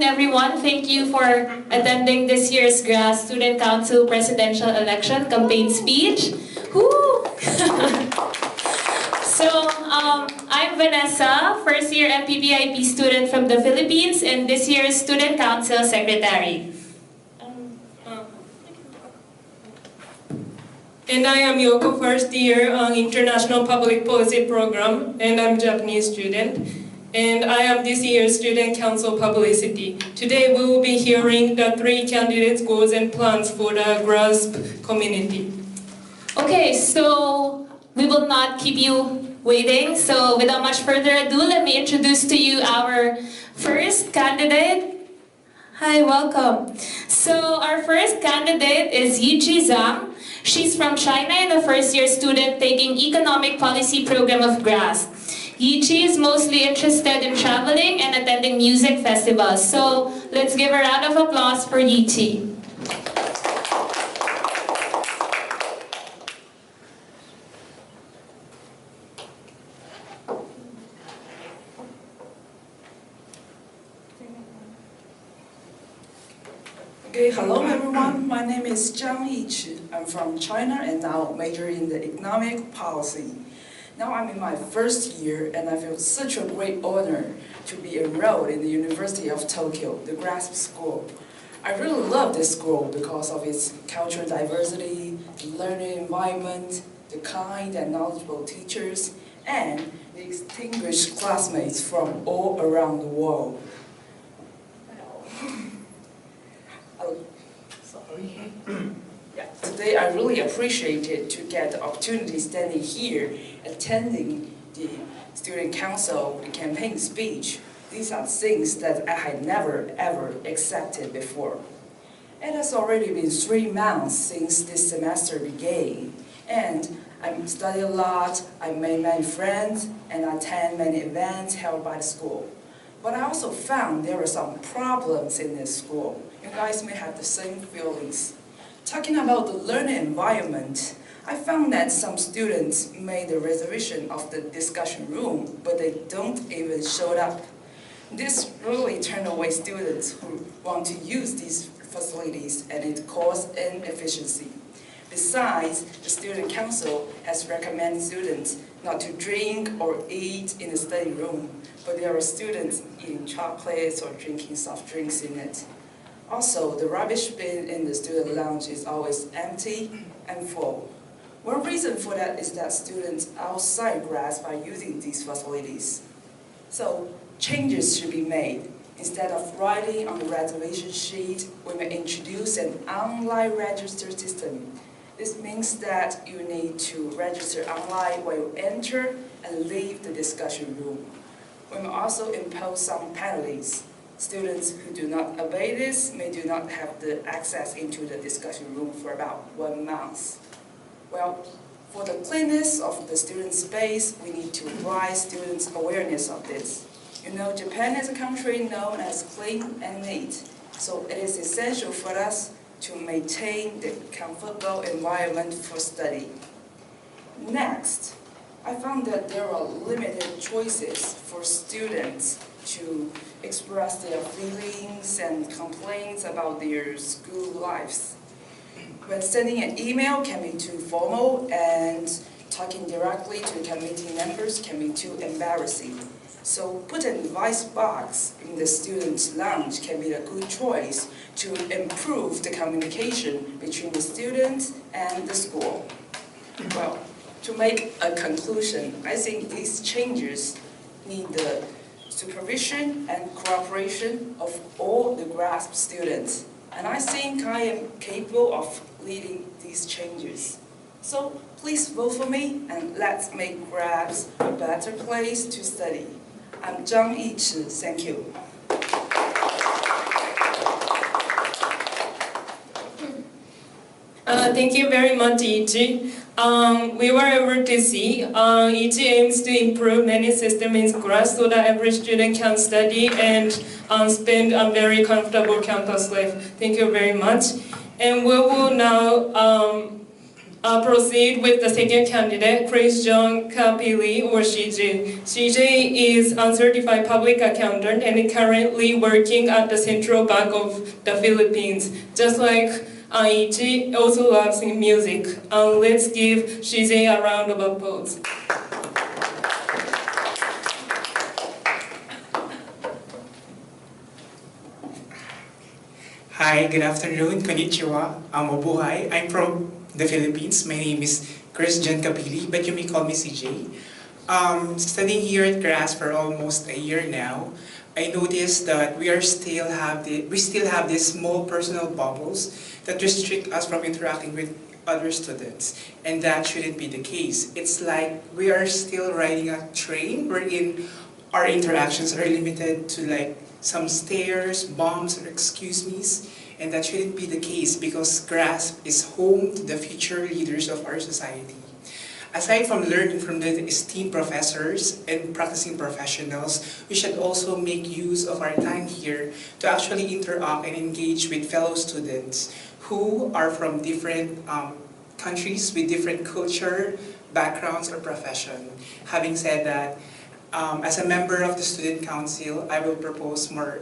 everyone. Thank you for attending this year's GRAS Student Council Presidential Election Campaign Speech. Woo! I'm Vanessa, first year MPPIP student from the Philippines and this year's Student Council Secretary. And I am Yoko, first year International Public Policy Program, and I'm Japanese student. And I am this year's Student Council Publicity. Today we will be hearing the 3 candidates' goals and plans for the GRASP community. Okay, so we will not keep you waiting. So without much further ado, let me introduce to you our first candidate. Hi, welcome. So our first candidate is Yichi Zhang. She's from China and a first-year student taking Economic Policy Program of GRASP. Yichi is mostly interested in traveling and attending music festivals. So let's give a round of applause for Yichi. Okay, hello everyone. My name is Zhang Yichi. I'm from China and now majoring in the economic policy. Now I'm in my first year and I feel such a great honor to be enrolled in the University of Tokyo, the GRASP school. I really love this school because of its cultural diversity, the learning environment, the kind and knowledgeable teachers, and the distinguished classmates from all around the world. Today I really appreciate it to get the opportunity standing here, attending the student council, the campaign speech. These are things that I had never ever accepted before. It has already been 3 months since this semester began, and I studied a lot, I made many friends, and I attend many events held by the school. But I also found there are some problems in this school. You guys may have the same feelings. Talking about the learning environment, I found that some students made a reservation of the discussion room, but they don't even show up. This really turned away students who want to use these facilities, and it caused inefficiency. Besides, the student council has recommended students not to drink or eat in the study room, but there are students eating chocolates or drinking soft drinks in it. Also, the rubbish bin in the student lounge is always empty and full. One reason for that is that students outside GRASP are using these facilities. So, changes should be made. Instead of writing on the reservation sheet, we may introduce an online register system. This means that you need to register online when you enter and leave the discussion room. We may also impose some penalties. Students who do not obey this may do not have the access into the discussion room for about 1 month. Well, for the cleanness of the student space, we need to raise students' awareness of this. You know, Japan is a country known as clean and neat, so it is essential for us to maintain the comfortable environment for study. Next, I found that there are limited choices for students to express their feelings and complaints about their school lives. When sending an email can be too formal, and talking directly to committee members can be too embarrassing. So put an advice box in the student lounge can be a good choice to improve the communication between the students and the school. Well, to make a conclusion, I think these changes need the supervision and cooperation of all the GRASP students. And I think I am capable of leading these changes. So please vote for me and let's make GRASP a better place to study. I'm Zhang Yichi. Thank you. Thank you very much, Yichi. We were able to see Yichi aims to improve many systems in GRASP so that every student can study and spend a very comfortable campus life. Thank you very much. And we will now proceed with the second candidate, Yichi Zhang, Capili, or Fujii. Fujii is uncertified public accountant and currently working at the Central Bank of the Philippines. Just like Yichi also loves music. Let's give Fujii a round of applause. Hi, good afternoon, konnichiwa, mabuhay. I'm from the Philippines. My name is Christian Capili, but you may call me CJ. Studying here at GRAS for almost a year now, I noticed that we still have these small personal bubbles that restrict us from interacting with other students, and that shouldn't be the case. It's like we are still riding a train wherein our interactions are limited to like some stares, bumps, or excuse me's, and that shouldn't be the case because GRASP is home to the future leaders of our society. Aside from learning from the esteemed professors and practicing professionals, we should also make use of our time here to actually interact and engage with fellow students who are from different countries with different culture, backgrounds, or profession. Having said that, as a member of the Student Council, I will propose more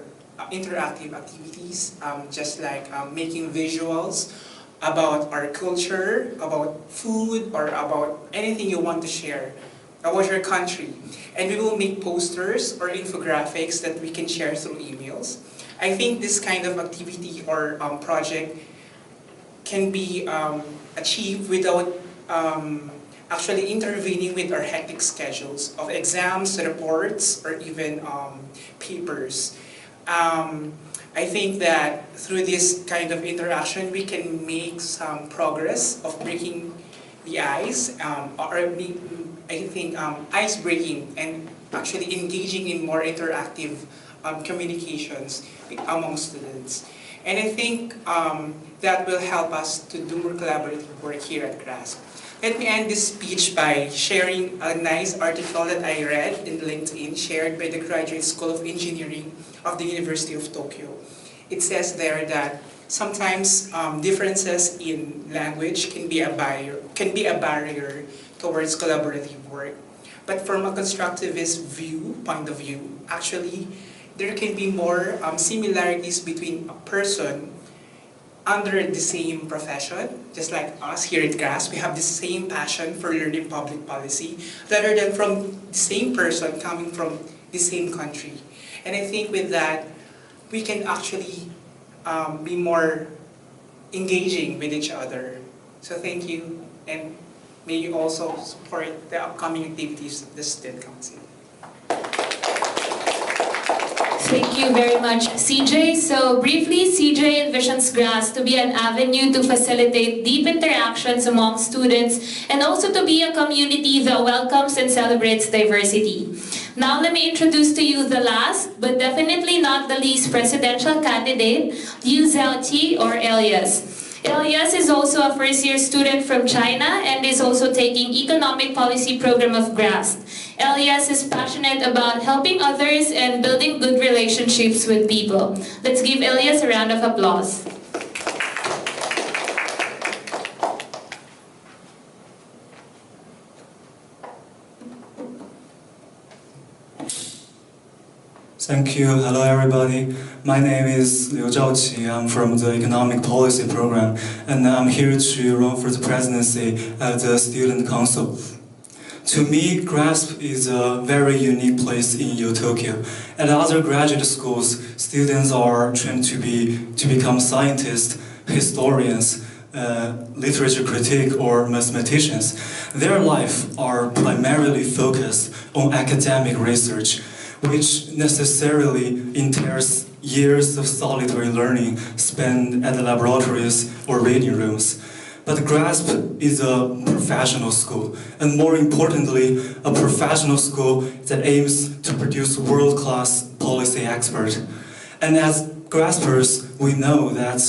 interactive activities, just like making visuals about our culture, about food, or about anything you want to share about your country. And we will make posters or infographics that we can share through emails. I think this kind of activity or project can be achieved without actually intervening with our hectic schedules of exams, reports, or even papers. I think that through this kind of interaction, we can make some progress of breaking the ice, ice breaking, and actually engaging in more interactive communications among students. And I think that will help us to do more collaborative work here at GRASP. Let me end this speech by sharing a nice article that I read in LinkedIn, shared by the Graduate School of Engineering of the University of Tokyo. It says there that sometimes differences in language can be a barrier towards collaborative work. But from a constructivist point of view, actually, there can be more similarities between a person under the same profession, just like us here at GRAS, we have the same passion for learning public policy, rather than from the same person coming from the same country. And I think with that, we can actually be more engaging with each other. So thank you, and may you also support the upcoming activities of the Student Council. Thank you very much, CJ. So briefly, CJ envisions GRAS to be an avenue to facilitate deep interactions among students and also to be a community that welcomes and celebrates diversity. Now let me introduce to you the last, but definitely not the least presidential candidate, Liu Zhaoqi, or Elias. Elias is also a first-year student from China and is also taking Economic Policy Program of GRASP. Elias is passionate about helping others and building good relationships with people. Let's give Elias a round of applause. Thank you. Hello, everybody. My name is Liu Zhaoqi. I'm from the Economic Policy Program, and I'm here to run for the presidency at the Student Council. To me, GRASP is a very unique place in Tokyo. At other graduate schools, students are trained to become scientists, historians, literature critic, or mathematicians. Their life are primarily focused on academic research, which necessarily entails years of solitary learning spent at the laboratories or reading rooms. But GRASP is a professional school, and more importantly, a professional school that aims to produce world-class policy experts. And as GRASPers, we know that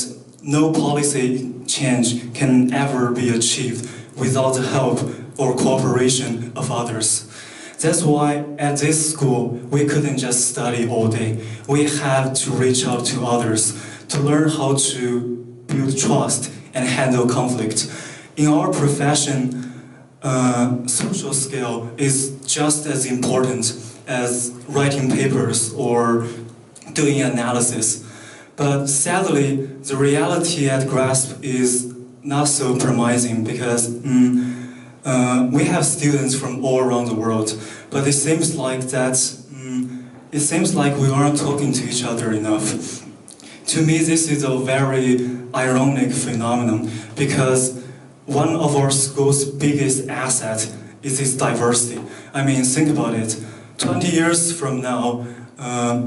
no policy change can ever be achieved without the help or cooperation of others. That's why at this school, we couldn't just study all day. We have to reach out to others to learn how to build trust and handle conflict. in our profession, social skill is just as important as writing papers or doing analysis. But sadly, the reality at GRASP is not so promising because we have students from all around the world, but it seems like we aren't talking to each other enough. To me, this is a very ironic phenomenon because one of our school's biggest assets is its diversity. I mean, think about it. 20 years from now,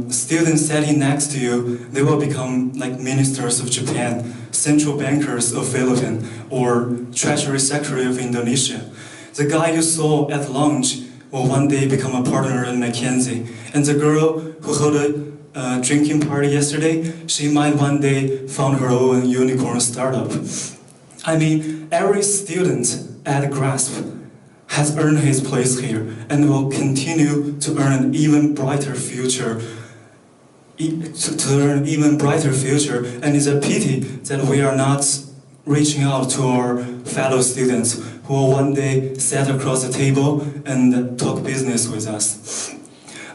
students sitting next to you, they will become like ministers of Japan, central bankers of Philippines, or treasury secretary of Indonesia. The guy you saw at lunch will one day become a partner in McKinsey. And the girl who held a drinking party yesterday, she might one day found her own unicorn startup. I mean, every student at GRASP has earned his place here and will continue to earn an even brighter future. And it's a pity that we are not reaching out to our fellow students who will one day sit across the table and talk business with us.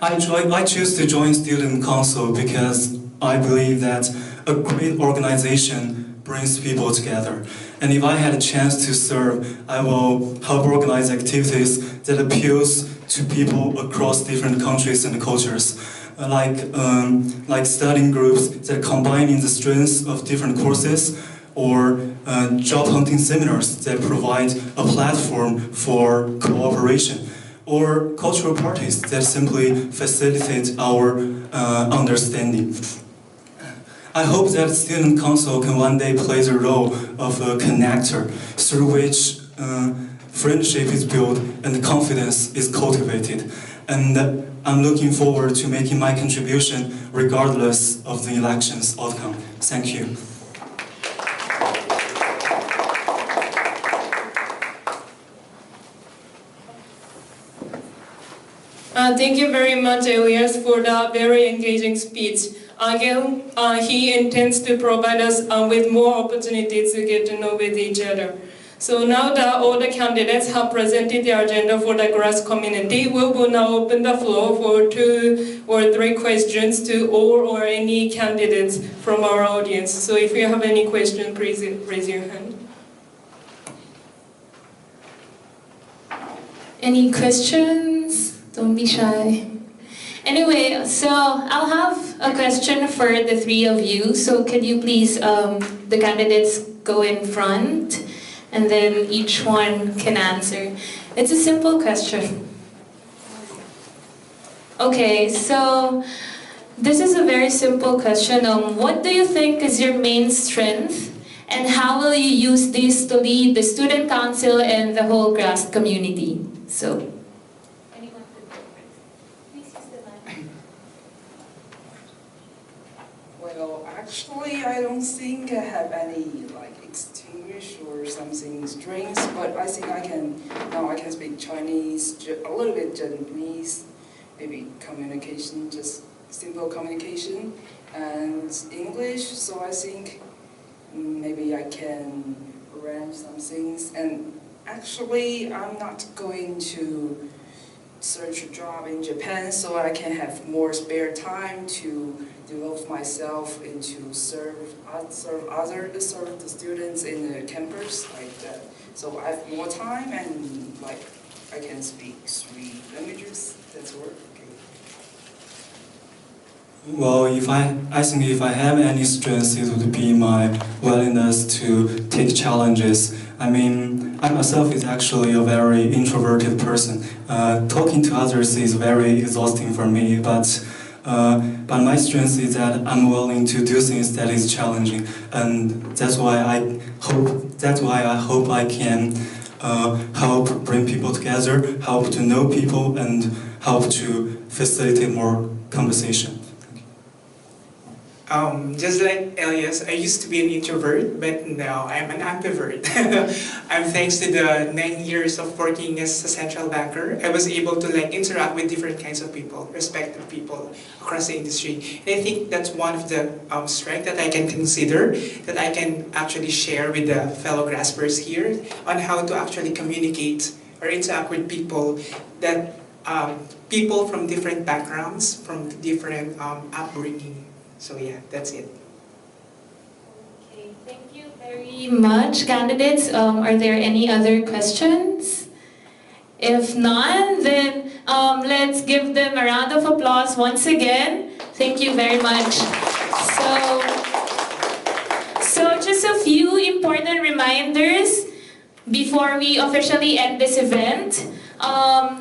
I choose to join Student Council because I believe that a great organization brings people together. And if I had a chance to serve, I will help organize activities that appeals to people across different countries and cultures, like studying groups that combining the strengths of different courses, or job hunting seminars that provide a platform for cooperation, or cultural parties that simply facilitate our understanding. I hope that Student Council can one day play the role of a connector through which friendship is built and confidence is cultivated. And I'm looking forward to making my contribution regardless of the election's outcome. Thank you. Thank you very much, Elias, for that very engaging speech. Again, he intends to provide us with more opportunities to get to know with each other. So now that all the candidates have presented their agenda for the GRASP community, we will now open the floor for 2 or 3 questions to all or any candidates from our audience. So if you have any questions, please raise your hand. Any questions? Don't be shy. Anyway, so I'll have a question for the 3 of you. So can you please, the candidates go in front, and then each one can answer. It's a simple question. Okay, so this is a very simple question. What do you think is your main strength, and how will you use this to lead the student council and the whole GRASP community? So. Well, actually, I don't think I have any extinguish or something strengths, but I think I can speak Chinese, a little bit Japanese, maybe communication, just simple communication, and English. So I think maybe I can arrange some things. And actually, I'm not going to search a job in Japan, so I can have more spare time to devote myself into serve the students in the campus like that. So I have more time and I can speak 3 languages. That's work. Okay. Well, I think if I have any strengths, it would be my willingness to take challenges. I mean, I myself is actually a very introverted person. Talking to others is very exhausting for me, but my strength is that I'm willing to do things that is challenging, and that's why I hope I can help bring people together, help to know people, and help to facilitate more conversation. Just like Elias, I used to be an introvert, but now I'm an ambivert. I'm thanks to the 9 years of working as a central banker, I was able to like interact with different kinds of people, respected people across the industry. And I think that's one of the strengths that I can consider, that I can actually share with the fellow graspers here on how to actually communicate or interact with people that people from different backgrounds, from different upbringing. So yeah, that's it. Okay, thank you very much, candidates. Are there any other questions? If none, then let's give them a round of applause once again. Thank you very much. So just a few important reminders before we officially end this event.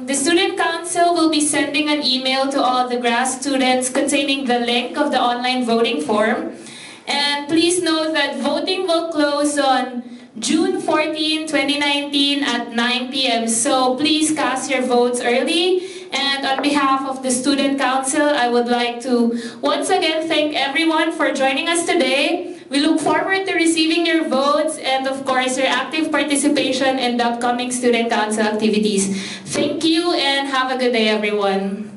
The Student Council will be sending an email to all the GRAS students containing the link of the online voting form. And please note that voting will close on June 14, 2019 at 9 p.m. So please cast your votes early. And on behalf of the Student Council, I would like to once again thank everyone for joining us today. We look forward to receiving your votes and of course your active participation in the upcoming Student Council activities. Thank you and have a good day, everyone.